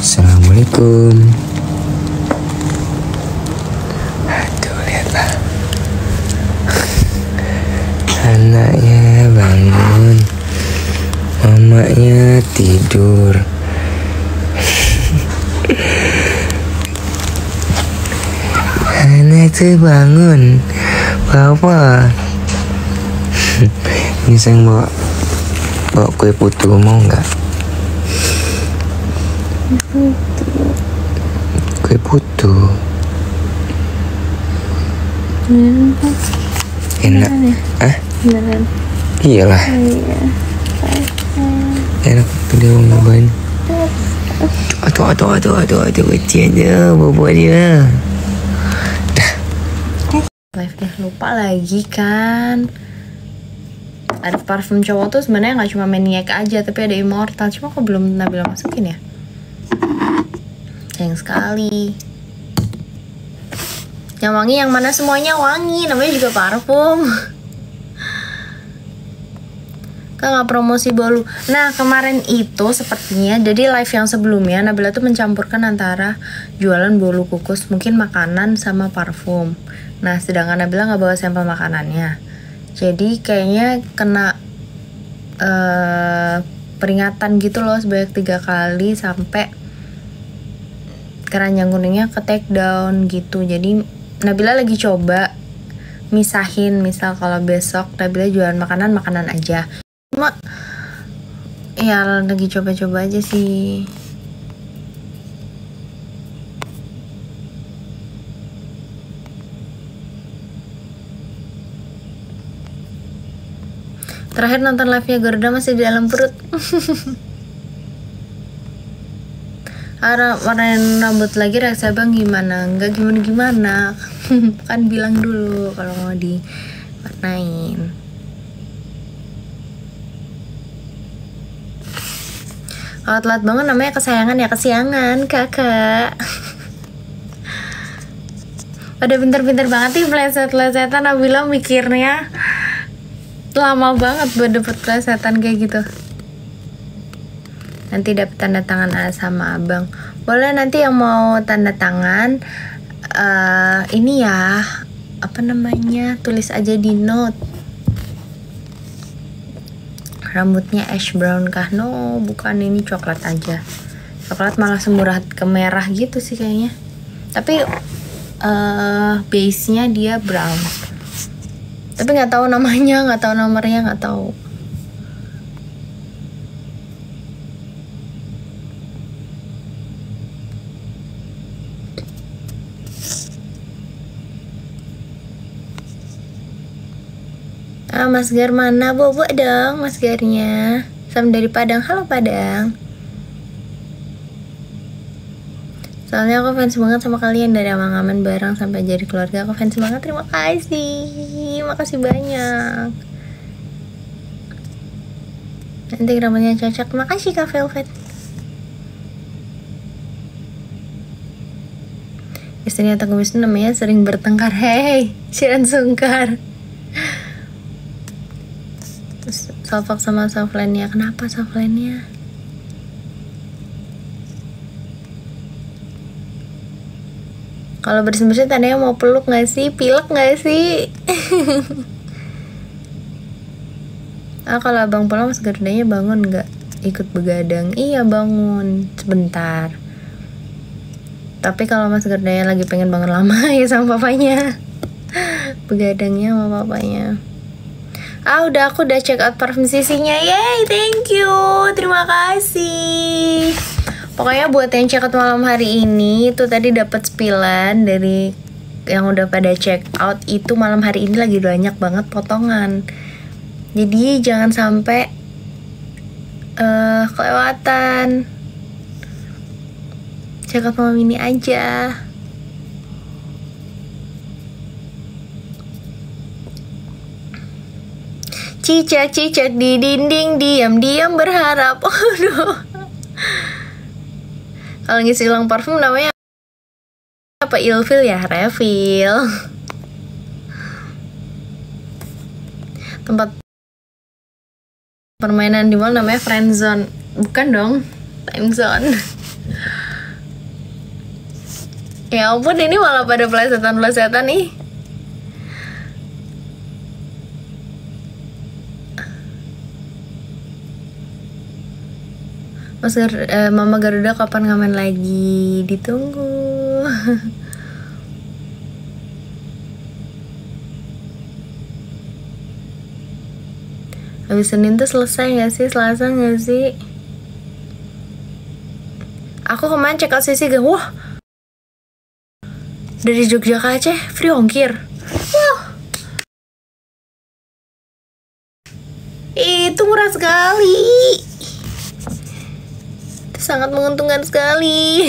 Assalamualaikum. Aduh, lihatlah. Anaknya bangun, mamanya tidur. Anak tuh bangun, papa. Ini sayang bawa kue putu, mau nggak? Kue putu. Enak. Ah? Beneran. Iyalah. Iya. Enak tuh dia mau nyobain. Aduh, kecian dia, bobo dia. Live lupa lagi kan. Ada parfum cowok tuh sebenarnya nggak cuma Maniac aja, tapi ada Immortal. Cuma kok belum Nabila masukin ya? Sayang sekali. Yang wangi yang mana? Semuanya wangi, namanya juga parfum. Kan nggak promosi bolu. Nah kemarin itu sepertinya, jadi live yang sebelumnya Nabila tuh mencampurkan antara jualan bolu kukus, mungkin makanan sama parfum. Nah sedangkan Nabila nggak bawa sampel makanannya, jadi kayaknya kena peringatan gitu loh sebanyak 3 kali sampai keranjang kuningnya ke take down gitu. Jadi Nabila lagi coba misahin, misal kalau besok Nabila jualan makanan aja. Cuma ya lagi coba-coba aja sih. Terakhir nonton live-nya Garuda masih di dalam perut. Warnain rambut lagi, reaksi abang gimana? Enggak gimana-gimana. Kan bilang dulu kalau mau diwarnain. Kalau telat bangun namanya kesayangan ya, kesiangan kakak. Udah pinter-pinter banget nih pleset-plesetan. Nabila mikirnya lama banget buat dapet plesetan kayak gitu. Nanti dapet tanda tangan A sama abang. Boleh nanti yang mau tanda tangan ini ya, apa namanya, tulis aja di note. Rambutnya ash brown kah? No, bukan, ini coklat aja. Coklat malah semurah ke merah gitu sih kayaknya. Tapi base-nya dia brown. Tapi nggak tahu namanya, nggak tahu nomornya, nggak tahu. Mas Gar mana? Bobo dong Mas Garnya. Sam dari Padang. Halo Padang. Soalnya aku fans banget sama kalian, dari aman-aman bareng sampai jadi keluarga. Aku fans banget, terima kasih. Makasih banyak. Nanti rambutnya cocok. Makasih Kak Velvet. Istrinya Teguh Wisnu namanya sering bertengkar. Hei, Siran Sungkar. Salfak sama softline-nya. Kenapa softline-nya? Kalau bersin-bersin tandanya mau peluk gak sih? Pilek gak sih? Kalau abang pulang Mas Garudanya bangun gak? Ikut begadang? Iya bangun, sebentar. Tapi kalau Mas Garudanya lagi pengen bangun lama ya sama papanya. Begadangnya sama papanya. Udah, aku udah check out parfum sisinya. Yay, thank you. Terima kasih. Pokoknya buat yang check out malam hari ini itu tadi dapat spillan dari yang udah pada check out, itu malam hari ini lagi banyak banget potongan. Jadi jangan sampai kelewatan. Check out malam ini aja. Cicak-cicak di dinding diam-diam berharap. Aduh. Kalau ngisi ulang parfum namanya apa? Ilfil ya? Refill. Tempat permainan di mall namanya friend zone. Bukan dong, time zone. Ya ampun, ini malah pada plesetan-plesetan nih. Mama Garuda kapan ngamen lagi? Ditunggu. Habis Senin tuh selesai gak sih? Selasa gak sih? Aku kemarin cek out sisi gak? Wah, dari Jogja ke Aceh free ongkir. Wah, itu murah sekali. Itu sangat menguntungkan sekali.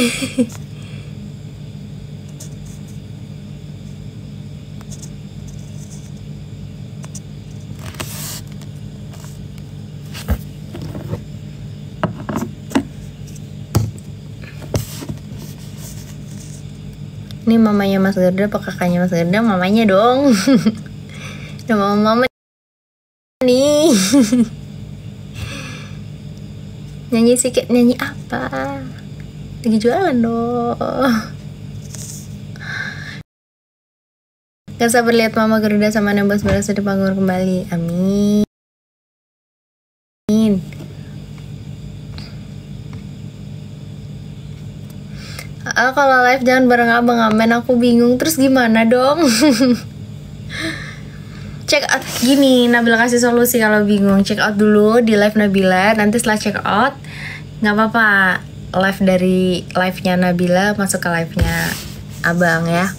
Ini mamanya Mas Garuda apa kakaknya Mas Garuda? Mamanya dong. Udah mama nih. Nyanyi sedikit, nyanyi apa? Lagi jualan dong. Gak sabar lihat Mama Garuda sama Nembus Balas di panggung kembali. Amin. Kalau live jangan bareng abang Amen, aku bingung. Terus gimana dong? Check out gini, Nabila kasih solusi kalau bingung. Check out dulu di live Nabila, nanti setelah check out nggak apa-apa, live dari live-nya Nabila masuk ke live-nya abang ya.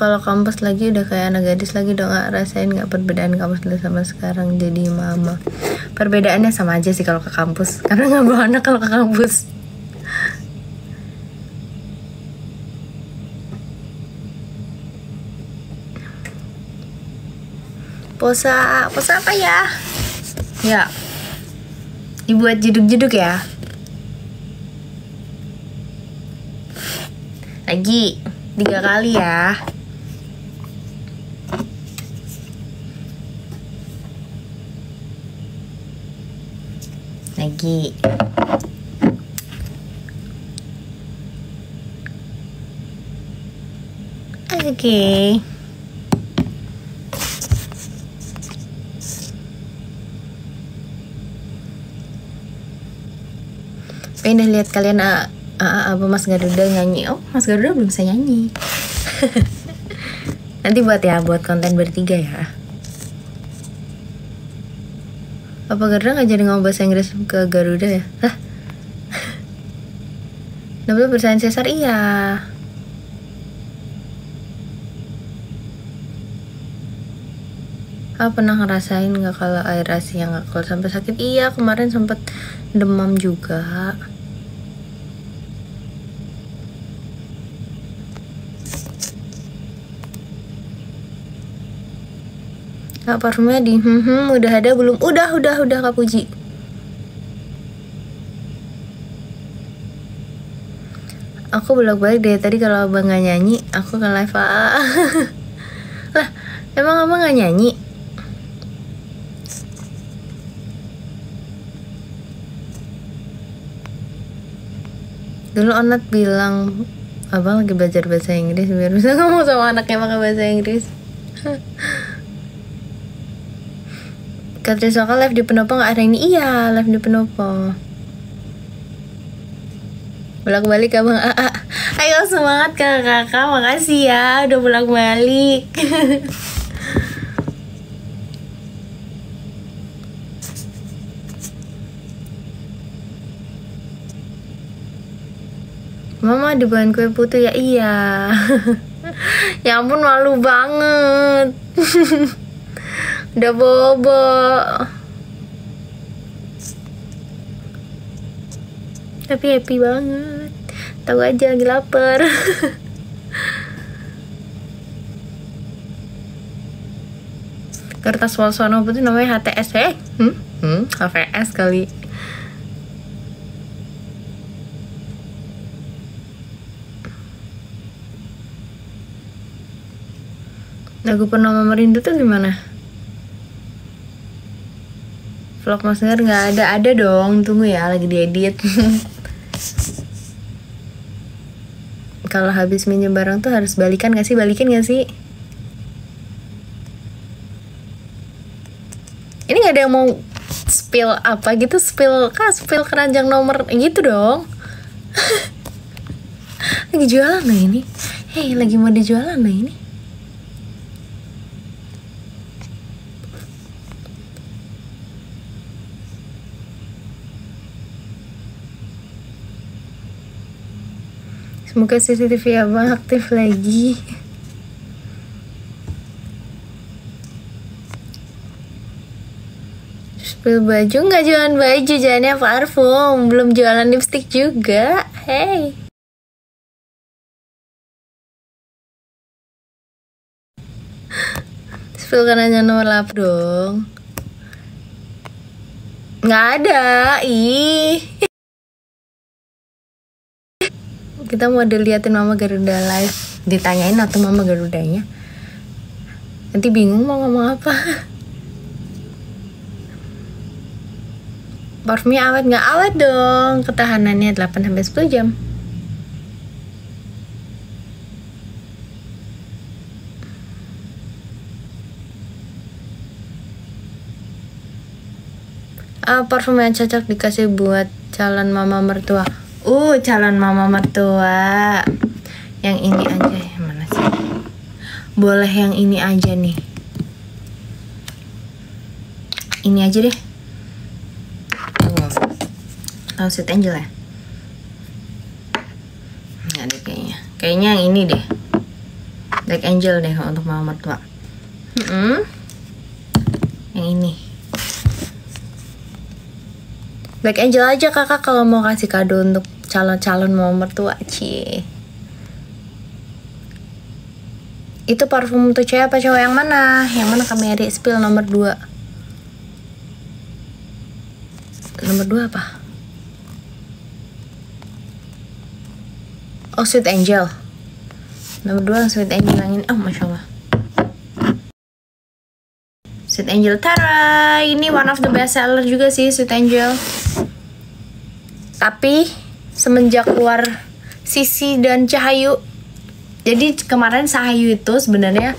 Kalau kampus lagi udah kayak anak gadis lagi dong, nggak rasain nggak perbedaan kampus dulu sama sekarang jadi mama? Perbedaannya sama aja sih kalau ke kampus, karena nggak bawa anak kalau ke kampus. Posa apa ya? Ya, dibuat jeduk-jeduk ya. Lagi 3 kali ya. Lagi. Oke. Pengen lihat kalian apa Mas Garuda nyanyi. Oh, Mas Garuda belum bisa nyanyi. Nanti buat konten bertiga ya. Apa Garuda nggak jadi ngomong bahasa Inggris ke Garuda ya? Hah? Nabila bersaing Cesar, iya. Pernah ngerasain nggak kalau air asi yang nggak keluar sampai sakit? Iya, kemarin sempet demam juga. Parfumnya di udah ada belum? Udah Kak Puji. Aku bolak-balik dari tadi, kalau abang nggak nyanyi aku ke live. Lah, emang abang nggak nyanyi? Dulu Onat bilang abang lagi belajar bahasa Inggris biar bisa ngomong sama anaknya pakai bahasa Inggris. Katri Soka live di Pendopo nggak hari ini? Iya, live di Pendopo. Bolak-balik abang AA. Ayo semangat kakak, makasih ya udah bolak-balik. Mama dibawain kue putu ya? Iya. Ya ampun, malu banget. Udah bobo. Tapi happy banget. Tahu aja lagi lapar. Kertas Walsono putih namanya HTS HVS kali. Lagu Purnama Merindu tuh gimana? Vlog Mas Gar nggak ada dong, tunggu ya, lagi diedit. Kalau habis minjem barang tuh harus balikin gak sih? Ini nggak ada yang mau spill apa gitu, spill keranjang nomor gitu dong. Lagi jualan lah ini. Hei, lagi mau dijualan lah ini. Semoga CCTV abang aktif lagi. Spill baju, nggak jualan baju, jalannya parfum. Belum jualan lipstick juga. Hey. Spill karenanya nomor lap dong. Nggak ada. Ih. Kita mau diliatin Mama Garuda live. Ditanyain atau Mama Garudanya. Nanti bingung mau ngomong apa. Parfumnya awet nggak? Awet dong. Ketahanannya 8-10 jam. Parfum yang cocok dikasih buat calon mama mertua. Calon mama mertua. Yang ini aja ya, mana sih? Boleh yang ini aja nih. Ini aja deh. Sweet Angel ya? Nggak deh kayaknya. Kayaknya yang ini deh. Black Angel deh untuk mama mertua. Yang ini. Black Angel aja kakak kalau mau kasih kado untuk calon-calon mama mertua, cie. Itu parfum untuk cewek apa cowok yang mana? Yang mana kami adik spill nomor 2? Nomor 2 apa? Oh, Sweet Angel. Nomor 2 Sweet Angel yang ini. Oh, Masya Allah. Sweet Angel, tara! Ini one of the best seller juga sih, Sweet Angel. Tapi semenjak keluar Sisi dan Cahayu, jadi kemarin Cahayu itu sebenarnya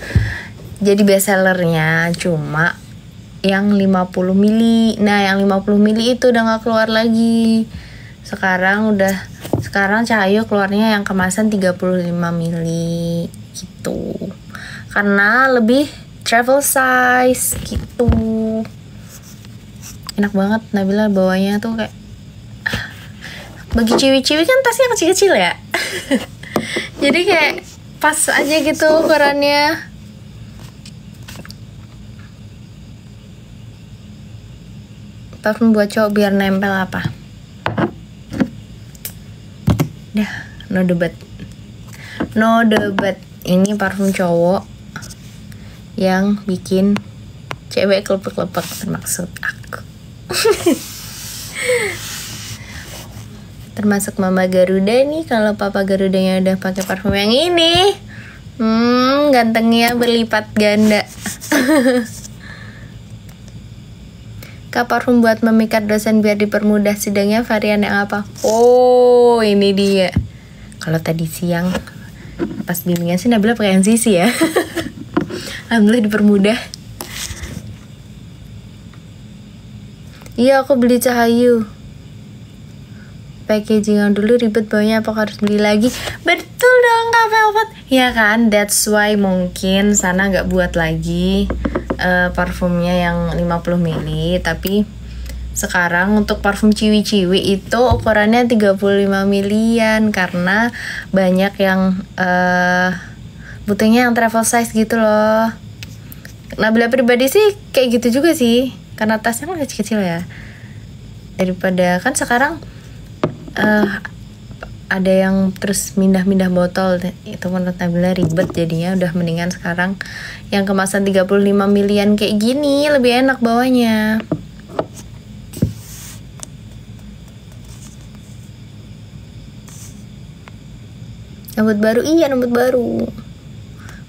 jadi best sellernya cuma yang 50 mili. Nah, yang 50 mili itu udah gak keluar lagi. Sekarang Cahayu keluarnya yang kemasan 35 mili gitu. Karena lebih travel size gitu. Enak banget, Nabila bawanya tuh kayak, bagi ciwi-ciwi kan tasnya kecil-kecil ya. Jadi kayak pas aja gitu ukurannya. Parfum buat cowok biar nempel apa? Dah, no debat. Ini parfum cowok yang bikin cewek kelepek-kelepek, termaksud aku. Termasuk Mama Garuda nih. Kalau Papa Garudanya udah pakai parfum yang ini, gantengnya berlipat ganda. Kak, parfum buat memikat dosen biar dipermudah sidangnya varian yang apa? Oh, ini dia. Kalau tadi siang pas bimbingan sih Nabila pakai yang Sisi ya. Alhamdulillah dipermudah. Iya, aku beli Cahayu. Packagingan dulu ribet bawanya, apakah harus beli lagi? Betul dong Kak Velvet. Ya kan, that's why mungkin sana nggak buat lagi parfumnya yang 50 mili. Tapi sekarang untuk parfum ciwi-ciwi itu ukurannya 35 milian. Karena banyak yang butuhnya yang travel size gitu loh. Nabila pribadi sih kayak gitu juga sih. Karena tasnya kan kecil-kecil ya. Daripada kan sekarang ada yang terus mindah-mindah botol, itu menurut Nabila ribet, jadinya udah mendingan sekarang yang kemasan 35 milian kayak gini, lebih enak bawanya. Rambut baru, iya rambut baru.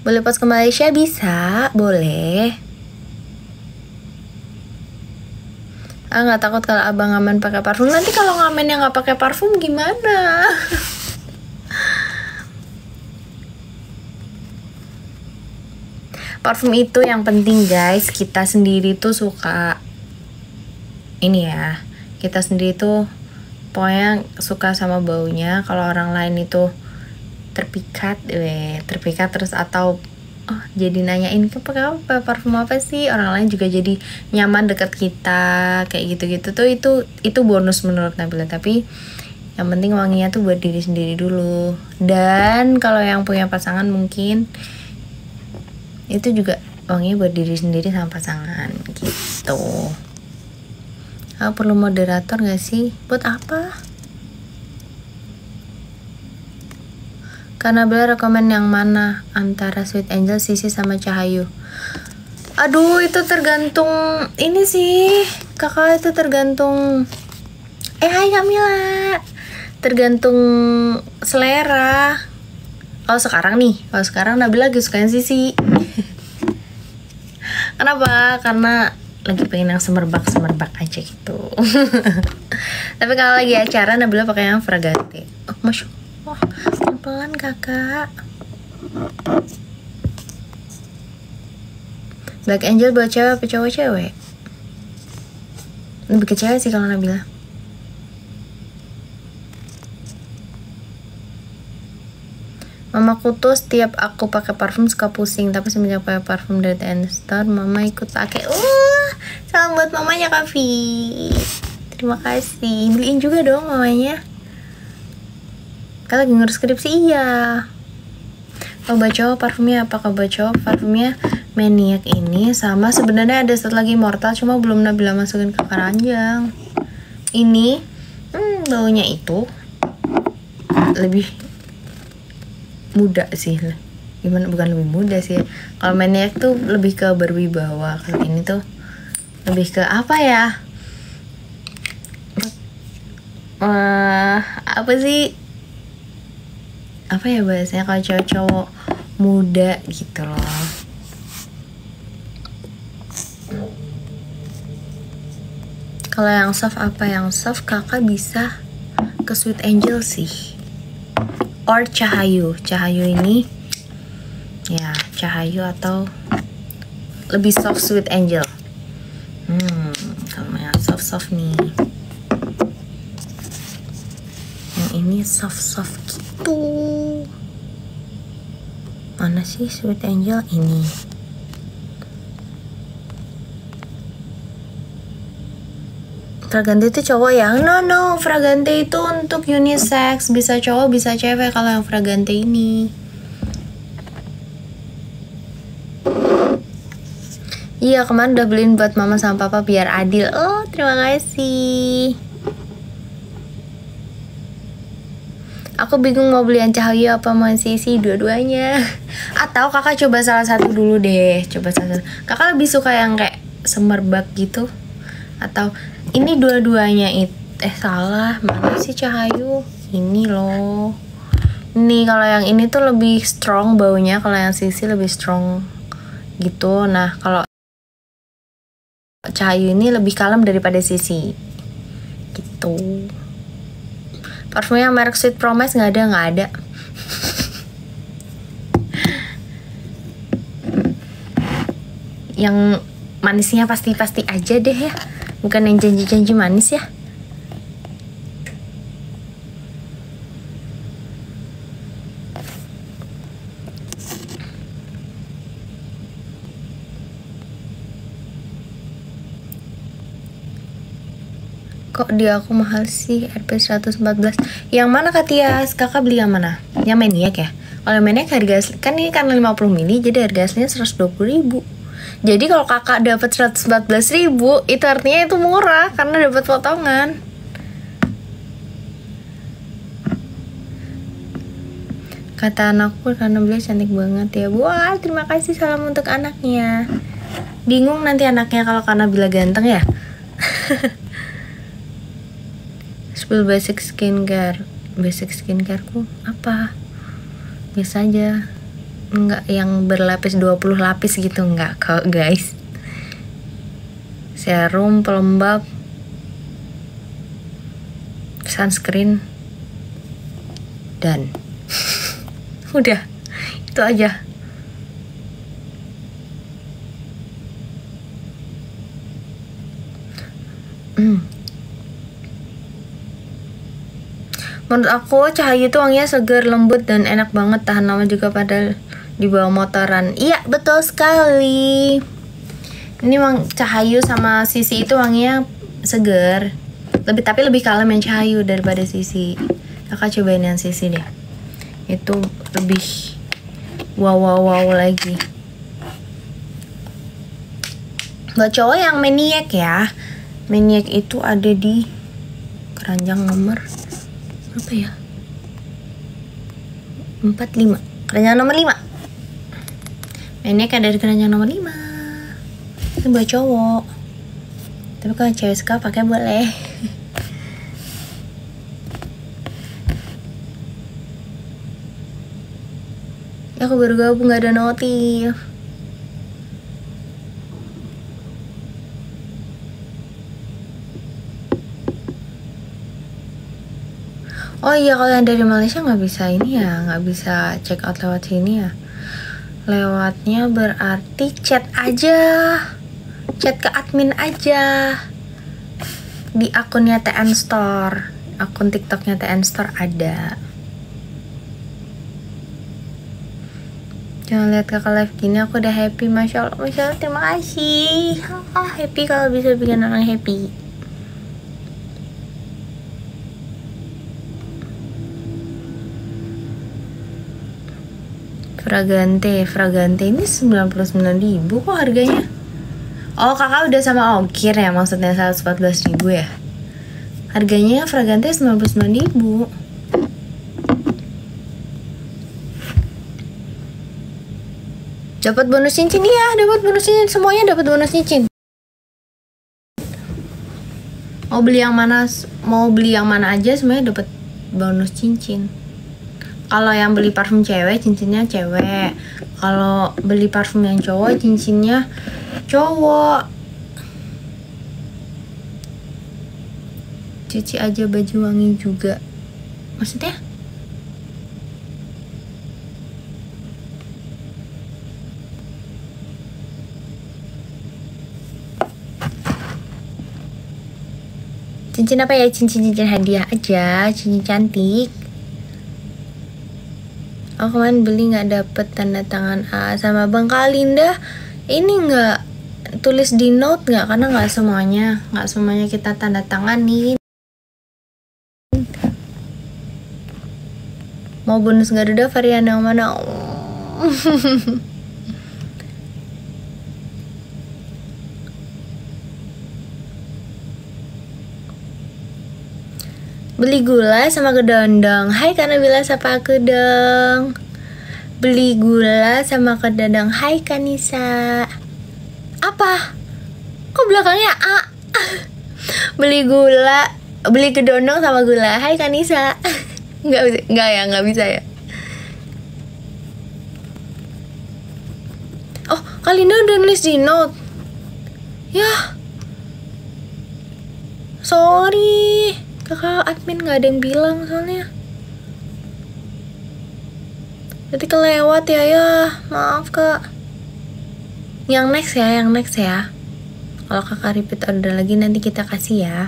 Boleh pas ke Malaysia bisa, boleh. Nggak takut kalau abang ngamen pakai parfum. Nanti kalau ngamen yang nggak pakai parfum gimana? Parfum itu yang penting guys, kita sendiri tuh suka ini ya, kita sendiri tuh pokoknya suka sama baunya. Kalau orang lain itu terpikat terus atau jadi nanyain pakai apa, parfum apa sih, orang lain juga jadi nyaman deket kita kayak gitu-gitu tuh, itu bonus menurut Nabila. Tapi yang penting wanginya tuh buat diri sendiri dulu. Dan kalau yang punya pasangan mungkin itu juga wanginya buat diri sendiri sama pasangan gitu. Perlu moderator gak sih? Buat apa? Karena Nabila rekomen yang mana antara Sweet Angel, Sisi sama Cahayu? Aduh, itu tergantung ini sih kakak, itu tergantung hai Kamila, tergantung selera. Kalau sekarang Nabila lagi sukain Sisi. Kenapa? Karena lagi pengen yang semerbak aja gitu. Tapi kalau lagi acara Nabila pakai yang Fragante. Masya Allah, pelan kakak. Black Angel buat cewek apa cewek? Lebih ke cewek sih kalau Nabila. Mamaku tuh setiap aku pakai parfum suka pusing, tapi semenjak pakai parfum dari TN Store, mama ikut pakai. Salam buat mamanya Kavi. Terima kasih. Beliin juga dong mamanya. Kalau lagi ngurus skripsi iya. Kalau baca parfumnya apa? Kalau baca parfumnya Maniac ini, sama sebenarnya ada satu lagi Mortal, cuma belum Nabila masukin ke keranjang. Ini baunya itu lebih muda sih, gimana, bukan lebih muda sih. Kalau Maniac tuh lebih ke berwibawa, kalau ini tuh lebih ke apa ya, apa sih, apa ya bahasanya, kalau cowok-cowok muda gitu loh. Kalau yang soft apa, yang soft kakak bisa ke Sweet Angel sih, or Cahayu ini ya, Cahayu atau lebih soft Sweet Angel. Kalau yang soft nih, yang ini soft gitu. Mana sih Sweet Angel ini? Fragante itu cowok ya? No, Fragante itu untuk unisex, bisa cowok bisa cewek kalau yang Fragante ini. Iya, kemarin udah beliin buat mama sama papa biar adil. Oh, terima kasih. Aku bingung mau beli yang Cahayu apa mau Sisi, dua-duanya. Atau kakak coba salah satu dulu deh. Kakak lebih suka yang kayak semerbak gitu, atau ini dua-duanya salah, mana sih Cahayu? Ini loh. Ini kalau yang ini tuh lebih strong baunya, kalau yang Sisi lebih strong gitu. Nah, kalau Cahayu ini lebih kalem daripada Sisi. Gitu. Parfumnya merek Sweet Promise nggak ada. Yang manisnya pasti aja deh ya. Bukan yang janji-janji manis ya. Kok di aku mahal sih RP 114? Yang mana Kak Tias? Kakak beli yang mana? Yang Maniac ya? Kalau Maniac harga asli, kan ini karena 50 ml jadi harga aslinya 120.000. Jadi kalau kakak dapat 114.000 itu artinya itu murah karena dapat potongan. Kata anakku karena beliau cantik banget ya. Wah, terima kasih, salam untuk anaknya. Bingung nanti anaknya kalau karena bila ganteng ya. Spill basic skincare. Basic skincareku apa? Biasa aja. Enggak yang berlapis 20 lapis gitu, enggak kok guys. Serum pelembab sunscreen, dan udah itu aja. Menurut aku Cahayu tuh wanginya segar, lembut, dan enak banget, tahan lama juga padahal dibawa motoran. Iya betul sekali. Ini Cahayu sama Sisi itu wanginya segar, tapi lebih kalem yang Cahayu daripada Sisi. Kakak cobain yang Sisi deh, itu lebih wow lagi. Buat cowok yang maniak ya, maniak itu ada di keranjang nomor apa ya, 45, keranjang nomor 5. Maniak ada di keranjang nomor 5. Ini buat cowok, tapi kalau cewek suka pakai boleh. Aku baru gabung, gak ada notif. Oh iya, kalau yang dari Malaysia nggak bisa ini ya, nggak bisa check out lewat sini ya. Lewatnya berarti chat aja, chat ke admin aja di akunnya TN Store, akun TikToknya TN Store ada. Jangan lihat kakak live gini, aku udah happy, masya Allah, terima kasih. Happy kalau bisa bikin orang happy. Fragante ini 99.000 kok harganya. Oh kakak udah sama ongkir ya, maksudnya 114.000 ya. Harganya Fragante 99.000. Dapat bonus cincin ya, dapat bonus cincin, semuanya dapat bonus cincin. Mau beli yang mana aja semuanya dapat bonus cincin. Kalau yang beli parfum cewek, cincinnya cewek. Kalau beli parfum yang cowok, cincinnya cowok. Cuci aja baju wangi juga. Maksudnya? Cincin apa ya? Cincin hadiah aja, cincin cantik. Aku kemarin beli nggak dapet tanda tangan A sama Bang Kalinda. Ini nggak tulis di note nggak, karena nggak semuanya kita tanda tanganin. Mau bonus Garuda varian yang mana? Beli gula sama kedondong. Hai Kanabila, sapa aku dong. Beli gula sama kedondong. Hai Kanisa. Apa? Kok belakangnya A? Beli kedondong sama gula. Hai Kanisa. Nggak bisa ya. Oh, Kalinda udah nulis di note. Ya. Sorry. Kakak admin nggak ada yang bilang soalnya. Jadi kelewat ya, maaf kak. Yang next ya. Kalau kakak repeat order lagi nanti kita kasih ya.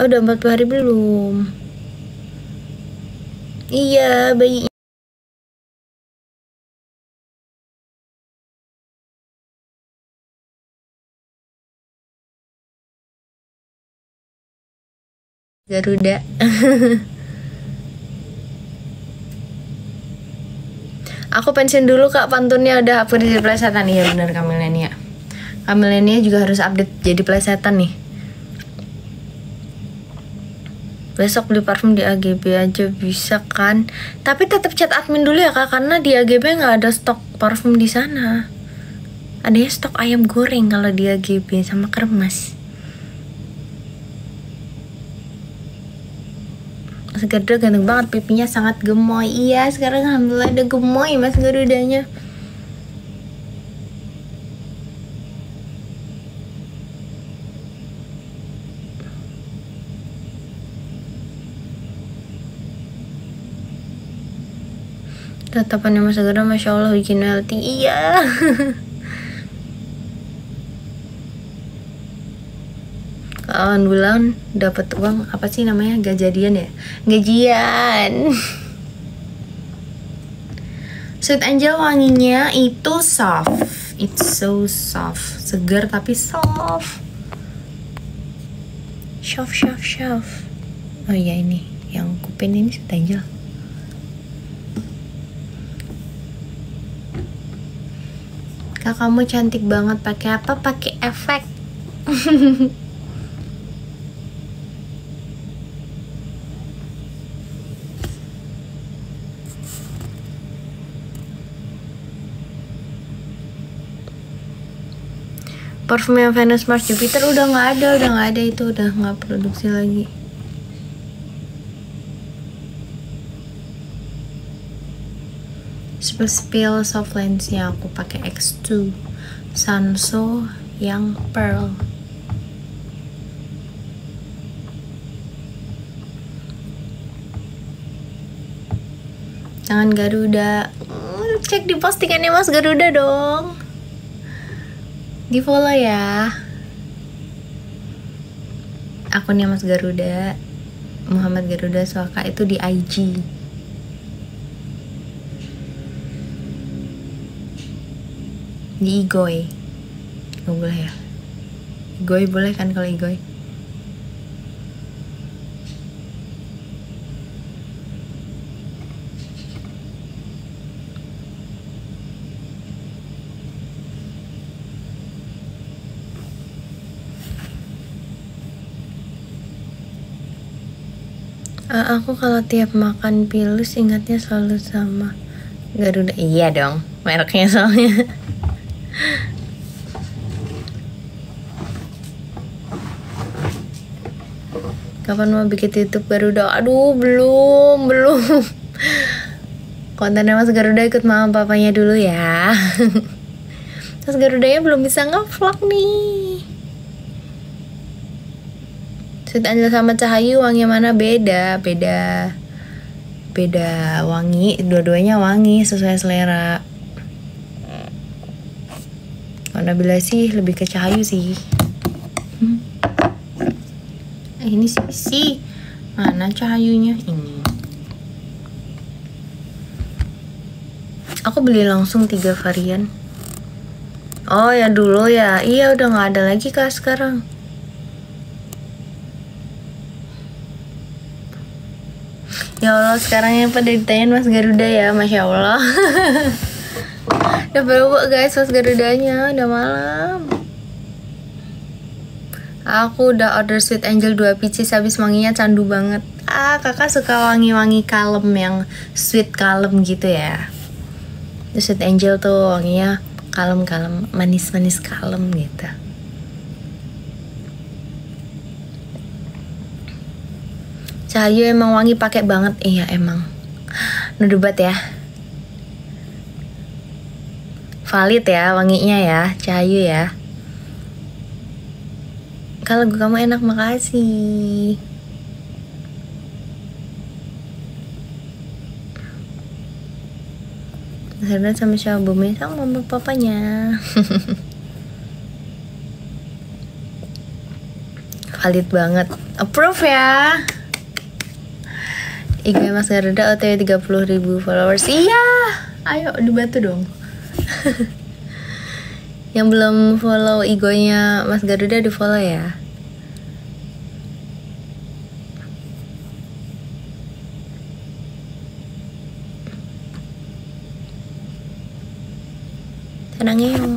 Udah 40 hari belum? Iya, bayi Garuda. Aku pensiun dulu kak, pantunnya udah upload di plesetan. Iya bener Kamilenia. Kamilenia juga harus update jadi plesetan nih. Besok beli parfum di AGB aja bisa kan? Tapi tetap chat admin dulu ya kak, karena di AGB nggak ada stok parfum di sana. Adanya stok ayam goreng kalau di AGB sama kremes. Mas Garuda ganteng banget, pipinya sangat gemoy. Iya, sekarang alhamdulillah ada gemoy Mas Garudanya. Tatapannya Mas Garuda Masya Allah bikin melting. Iya. Kawan bulan dapat uang apa sih namanya, gajian ya, gajian. Sweet Angel wanginya itu soft, it's so soft, segar tapi soft. Soft. Oh iya, ini yang kupin ini Sweet Angel. Kak, kamu cantik banget, pakai apa? Pakai efek. Parfum yang Venus Mars Jupiter udah nggak ada itu, udah nggak produksi lagi. Spill soft lensnya aku pakai X2 Sanso yang pearl. Tangan Garuda, cek di postingannya Mas Garuda dong, di follow ya akunnya Mas Garuda, Muhammad Garuda Swaka, itu di IG. Di Igoy nggak boleh ya? Igoy boleh kan kalau Igoy? Aku kalau tiap makan pilus ingatnya selalu sama Garuda. Iya dong, mereknya soalnya. Kapan mau bikin YouTube Garuda? Aduh, belum. Kontennya Mas Garuda ikut mama papanya dulu ya. Mas Garudanya belum bisa nge-vlog nih. Sweet Angel sama Cahayu wangi mana? Beda wangi, dua-duanya wangi sesuai selera. Kalau Nabila sih lebih ke Cahayu sih. Ini sih mana Cahayunya? Ini aku beli langsung 3 varian. Oh ya dulu ya, iya udah nggak ada lagi Kak sekarang. Ya Allah, sekarang yang pada ditanyain Mas Garuda ya, Masya Allah. Udah berubah guys Mas Garudanya, udah malam. Aku udah order Sweet Angel 2 pieces, habis wanginya candu banget. Kakak suka wangi-wangi kalem, yang sweet kalem gitu ya. Terus Sweet Angel tuh wanginya kalem-kalem, manis-manis kalem gitu. Cahayu emang wangi pakai banget. Iya emang. Nudubat ya. Valid ya wanginya ya, Cahayu ya. Kalau kamu enak, makasih. Karena sama siapa Bumi sama mama papanya. Valid banget. Approve ya. IG Mas Garuda OTW 30.000 followers. Iya, ayo dibantu dong. Yang belum follow IG-nya Mas Garuda di follow ya. Tenangnya yuk.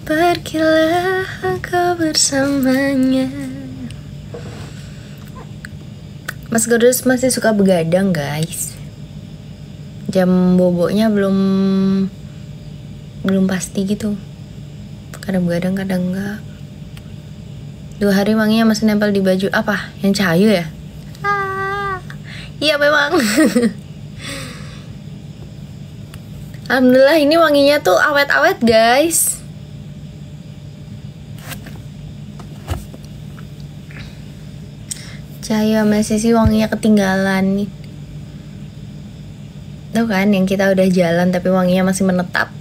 Pergilah kau bersamanya. Mas Garuda masih suka begadang guys. Jam boboknya belum belum pasti gitu. Kadang begadang kadang enggak. 2 hari wanginya masih nempel di baju. Apa? Yang Cahayu ya? Iya memang. Alhamdulillah ini wanginya tuh awet-awet guys. Cahayu sama Sisi wanginya ketinggalan nih. Tuh kan yang kita udah jalan tapi wanginya masih menetap.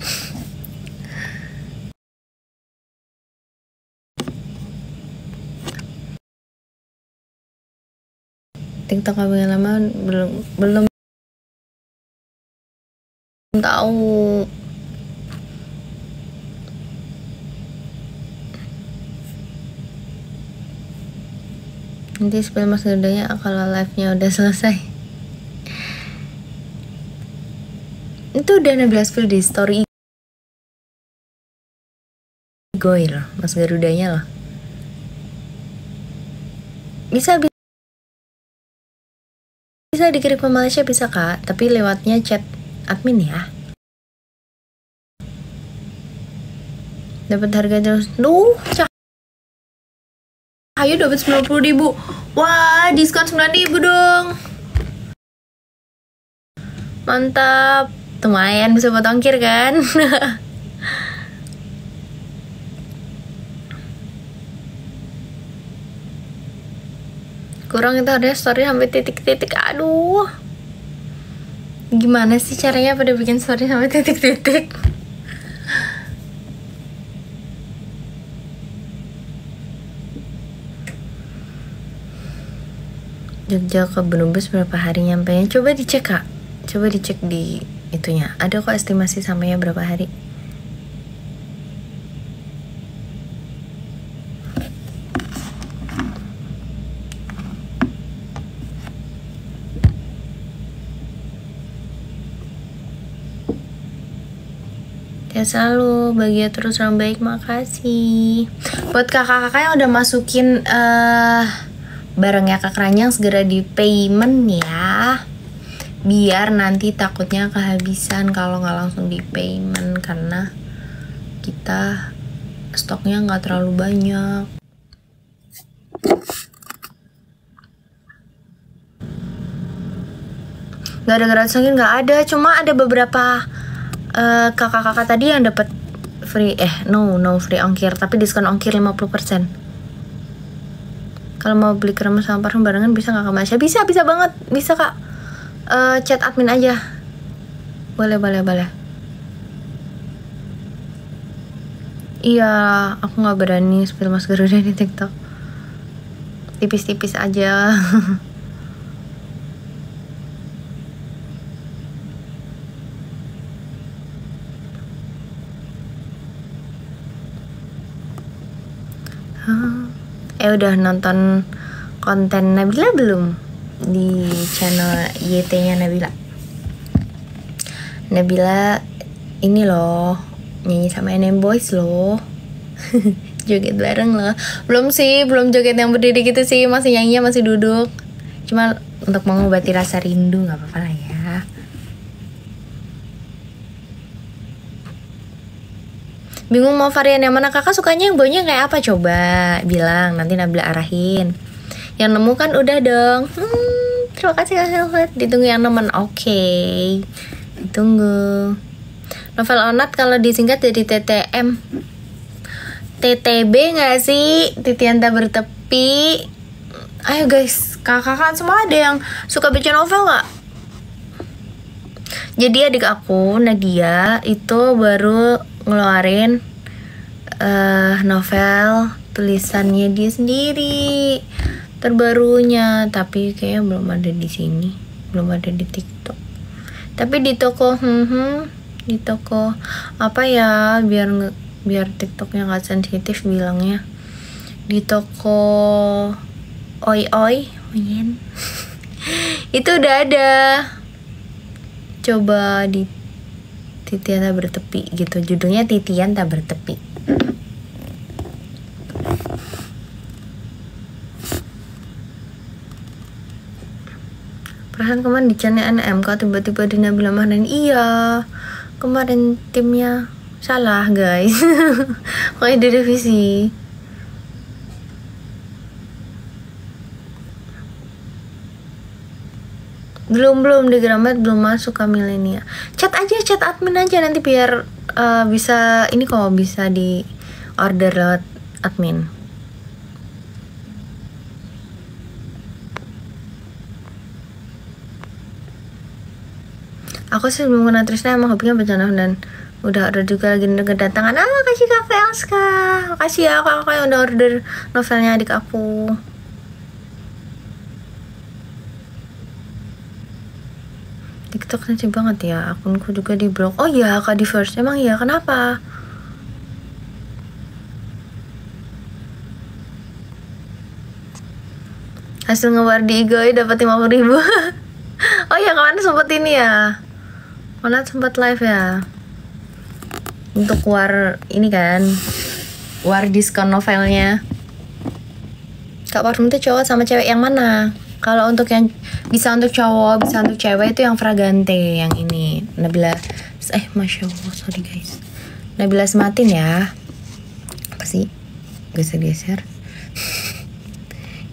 TikTok abang lama belum tahu. Nanti spill mas gedenya kalau live-nya udah selesai. Itu udah 16 spill di story Goy loh, mas Garudanya loh. Bisa dikirim ke Malaysia bisa kak, tapi lewatnya chat admin ya. Dapat harga terus. Ayo dapat 90.000. Wah, diskon 9.000 dong. Mantap. Lumayan bisa buat ongkir kan? Kurang itu ada story sampai titik-titik. Aduh. Gimana sih caranya pada bikin story sampai titik-titik? Jogja ke Benubus berapa hari nyampenya? Coba dicek kak. Coba dicek di itunya. Ada kok estimasi sampainya berapa hari. Ya selalu bahagia terus orang baik, makasih. Buat kakak-kakak yang udah masukin barangnya Kak Ranjang segera di payment ya, biar nanti takutnya kehabisan kalau nggak langsung di payment karena kita stoknya nggak terlalu banyak. Nggak ada gratis lagi, nggak ada, cuma ada beberapa kakak-kakak tadi yang dapat free no free ongkir tapi diskon ongkir 50%. Kalau mau beli kremes sama parfum barengan bisa nggak Kak Masya? Bisa banget, bisa Kak. Chat admin aja. Boleh. Iya, aku nggak berani spill Mas Garuda di TikTok. Tipis-tipis aja. Udah nonton konten Nabila belum? Di channel YT-nya Nabila. Nabila ini loh, nyanyi sama NM Boys loh. Joget bareng loh. Belum joget yang berdiri gitu sih, masih nyanyinya masih duduk. Cuma untuk mengobati rasa rindu, nggak apa-apa lah ya. Bingung mau varian yang mana, kakak sukanya yang baunya kayak apa? Coba bilang, nanti Nabila arahin. Yang nemu kan udah dong. Terima kasih Kak Helvet. Ditunggu yang nemen. Oke. Ditunggu. Novel Onat kalau disingkat jadi TTM. TTB gak sih? Titian tak bertepi. Ayo guys, kakak-kakak semua ada yang suka baca novel gak? Jadi adik aku, Nadia, itu baru ngeluarin novel tulisannya dia sendiri terbarunya, tapi kayaknya belum ada di sini, belum ada di TikTok. Tapi di toko di toko apa ya, biar TikToknya nggak sensitif bilangnya, di toko oi itu udah ada. Coba di Titian Tak Bertepi gitu, judulnya Titian Tak Bertepi. Perasaan kemarin di channel NM kok tiba-tiba di Nabila Mahdan. Iya, kemarin timnya Salah guys. Makanya direvisi. Belum di Gramet belum masuk ke milenial. Chat admin aja nanti biar bisa ini kok, bisa di order lewat admin. Aku sih belum kenal Trisna, emang hobinya baca novel dan udah order juga lagi kedatangan. Kasih Kakak Elska, makasih ya kakak yang udah order novelnya adik aku. TikTok nanti banget ya, akunku juga di blok. Oh iya Kak di first, emang iya kenapa? Hasil ngebar di Igoi dapat 50.000. Oh iya kemarin sempet ini ya, kemarin sempet live ya untuk war ini kan, war diskon novelnya. Kak parfum itu cowok sama cewek yang mana? Kalau untuk yang bisa untuk cowok, bisa untuk cewek itu yang Fragante, yang ini Nabila. Masya Allah, sorry guys. Nabila Sematin ya. Apa sih? Geser.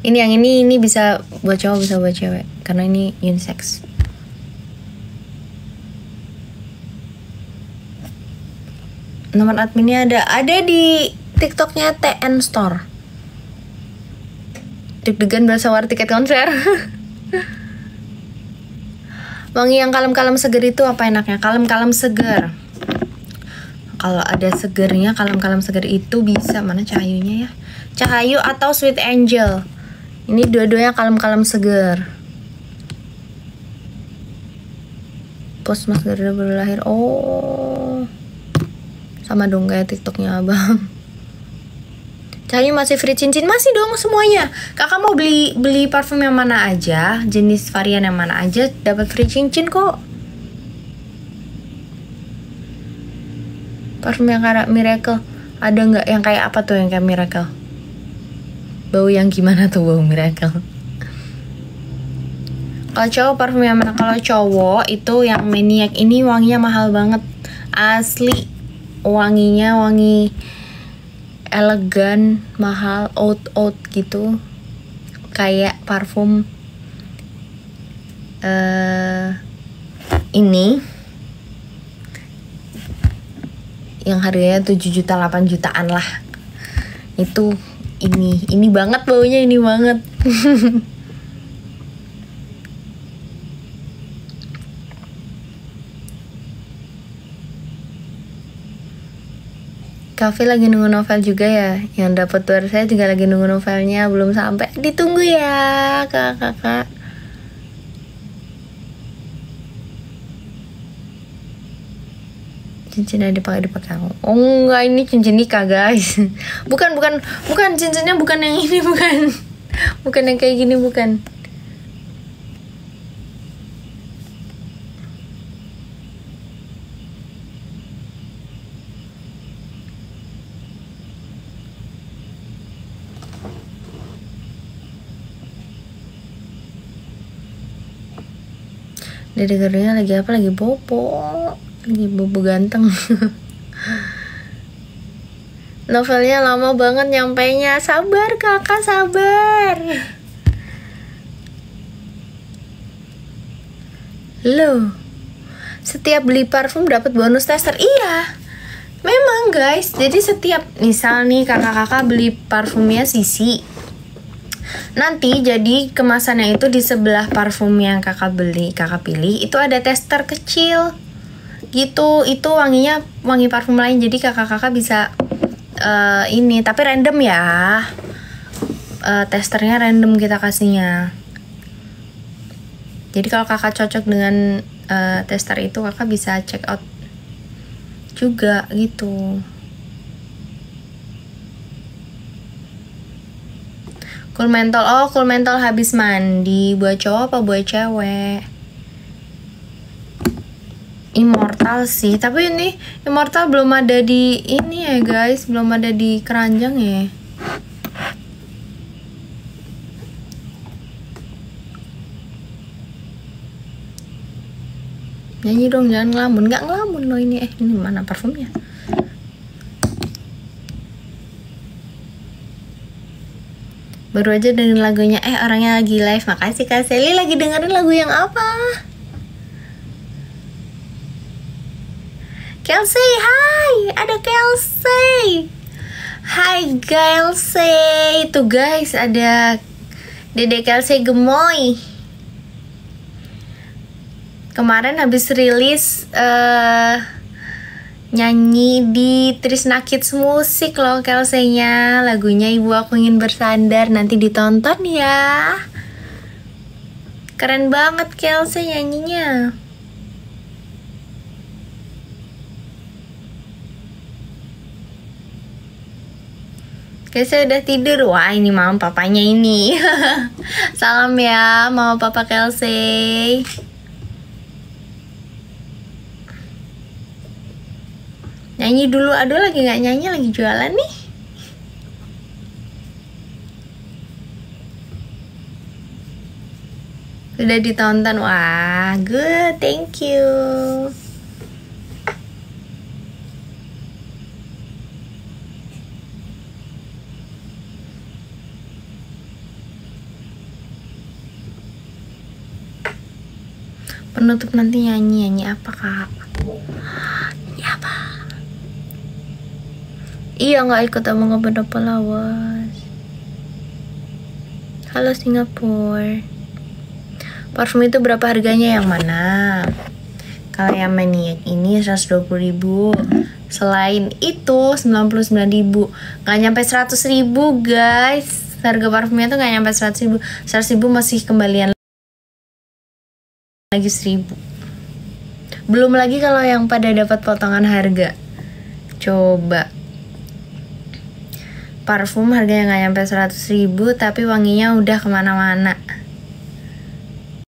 Ini yang ini bisa buat cowok, bisa buat cewek karena ini unisex. Nomor adminnya ada di TikToknya TN Store. Deg-degan berasa war tiket konser. Wangi yang kalem-kalem seger itu apa enaknya? Kalem-kalem seger. Kalau ada segernya, kalem-kalem seger itu bisa mana Cahayunya ya? Cahayu atau Sweet Angel. Ini dua-duanya kalem-kalem seger. Post Mas Garuda baru lahir. Oh, sama dong kayak TikToknya abang. Cahayu masih free cincin? Masih dong semuanya. Kakak mau beli parfum yang mana aja, jenis varian yang mana aja, dapat free cincin kok. Parfum yang kayak Miracle ada nggak? Yang kayak apa tuh yang kayak Miracle? Bau yang gimana tuh bau Miracle? Kalau cowok parfum yang mana? Kalau cowok itu yang Maniac ini wanginya mahal banget. Asli wanginya wangi elegan, mahal, oud gitu. Kayak parfum ini yang harganya 7 juta 8 jutaan lah. Itu ini banget baunya, ini banget. Kafe lagi nunggu novel juga ya. Yang dapat tuar saya juga lagi nunggu novelnya, belum sampai. Ditunggu ya kakak. Cincin ada dipakai aku. Oh enggak, ini cincin nikah guys. Bukan cincinnya, bukan yang ini, bukan yang kayak gini, bukan. Dede Garunya lagi apa? Lagi bobo ganteng. Novelnya lama banget nyampainya. Sabar kakak, sabar. Loh, setiap beli parfum dapat bonus tester. Iya, memang guys. Jadi setiap misal nih kakak-kakak beli parfumnya Sisi, nanti jadi kemasannya itu di sebelah parfum yang kakak pilih itu ada tester kecil gitu. Itu wanginya wangi parfum lain, jadi kakak-kakak bisa ini, tapi random ya. Testernya random kita kasihnya. Jadi kalau kakak cocok dengan tester itu, kakak bisa check out juga gitu. Cool Menthol, Cool Menthol habis mandi. Buat cowok apa buat cewek? Immortal sih, tapi ini Immortal belum ada di ini ya guys, belum ada di keranjang ya. Nyanyi dong, jangan ngelamun. Nggak ngelamun loh ini. Ini mana parfumnya? Baru aja dengerin lagunya. Orangnya lagi live. Makasih Kak Sally. Lagi dengerin lagu yang apa? Kelsey, hai. Ada Kelsey. Hai Kelsey. Tuh guys, ada Dede Kelsey gemoy. Kemarin habis rilis nyanyi di Trisna Kids Musik loh Kelsey-nya. Lagunya Ibu Aku Ingin Bersandar. Nanti ditonton ya. Keren banget Kelsey nyanyinya. Kelsey udah tidur. Wah, ini mama papanya ini. Salam ya mama papa Kelsey. Nyanyi dulu. Aduh, lagi gak nyanyi, lagi jualan nih. Udah ditonton. Wah, good, thank you. Penutup nanti nyanyi apa Kak? Nyanyi apa? Iya, nggak ikut sama ngebeda pelawas. Halo Singapura. Parfum itu berapa harganya, yang mana? Kalau yang Maniac ini 120.000. Selain itu 99.000. Nggak nyampe 100.000 guys. Harga parfumnya tuh nggak nyampe 100.000. 100.000 masih kembalian lagi 1.000. Belum lagi kalau yang pada dapat potongan harga. Coba. Parfum harganya nggak nyampe 100.000 tapi wanginya udah kemana-mana.